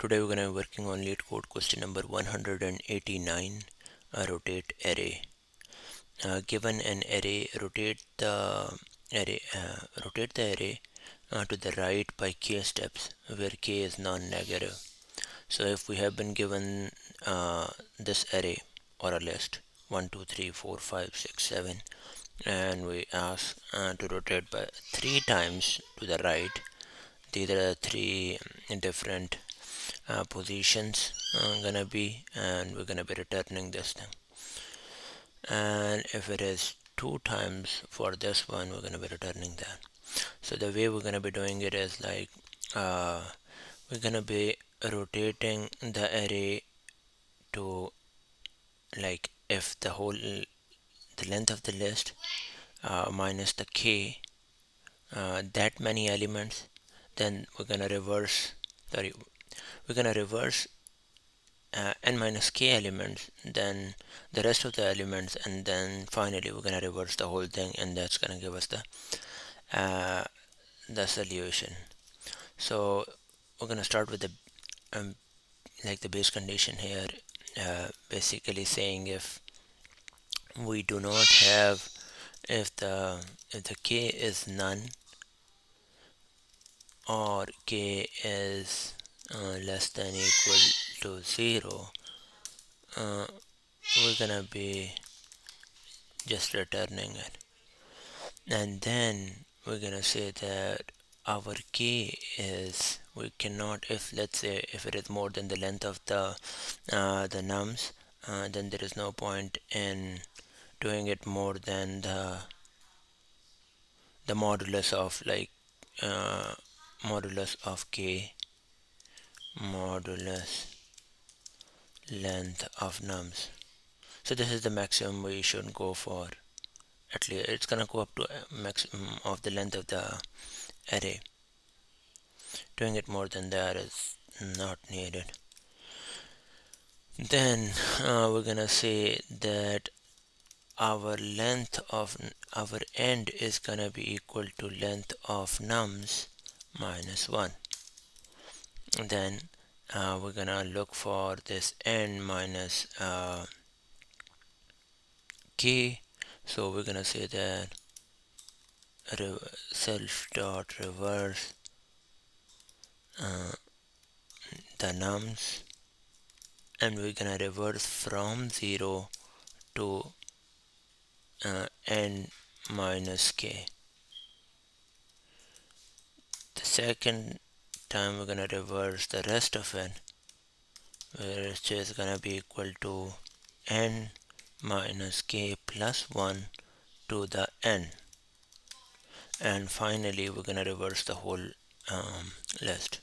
Today we're going to be working on Leetcode question number 189, rotate array. Given an array, rotate the array to the right by k steps, where k is non-negative. So if we have been given this array or a list 1, 2, 3, 4, 5, 6, 7, and we ask to rotate by 3 times to the right. These are the 3 different positions gonna be, and we're gonna be returning this thing. And if it is 2 times for this one, we're gonna be returning that. So the way we're gonna be doing it is like we're gonna be rotating the array to, like, if the length of the list minus the k, that many elements, then we're gonna reverse n minus k elements, then the rest of the elements, and then finally we're gonna reverse the whole thing, and that's gonna give us the solution. So we're gonna start with the like the base condition here, basically saying if we do not have, if the k is none, or k is less than equal to 0, we're gonna be just returning it. And then we're gonna say that our k is, we cannot, if let's say if it is more than the length of the nums, then there is no point in doing it more than the modulus of, like, modulus of k modulus length of nums. So this is the maximum we should go for. At least it's gonna go up to maximum of the length of the array. Doing it more than that is not needed. Then we're gonna say that our length of our end is gonna be equal to length of nums minus 1. Then we're gonna look for this n minus k. So we're gonna say that self dot reverse the nums, and we're gonna reverse from 0 to n minus k. The second time we're gonna reverse the rest of it, which is gonna be equal to n minus k plus 1 to the n. And finally we're gonna reverse the whole list.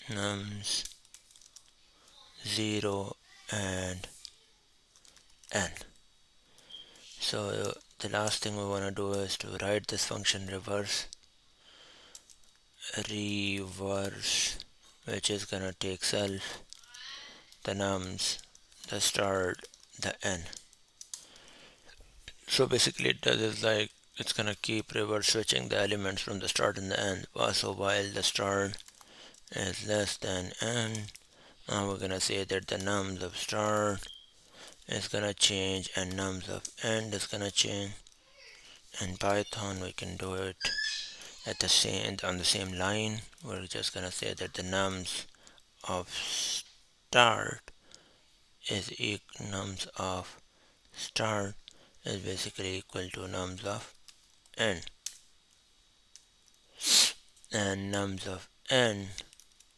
Nums 0 and n. So the last thing we want to do is to write this function reverse, which is gonna take self, the nums, the start, the n. So basically it does is like it's gonna keep reverse switching the elements from the start and the end. So while the start is less than n, we're gonna say that the nums of start is gonna change and nums of end is gonna change. In Python we can do it at the same on the same line. We're just gonna say that the nums of start is nums of start is basically equal to nums of n, and nums of n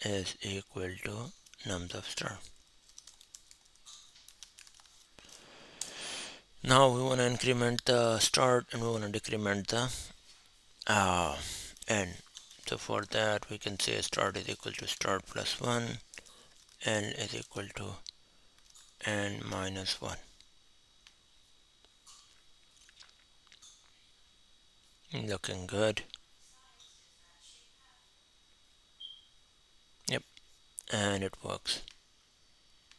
is equal to nums of start. Now we want to increment the start and we want to decrement the n. So for that we can say start is equal to start plus 1, n is equal to n minus 1. Looking good. Yep, and it works.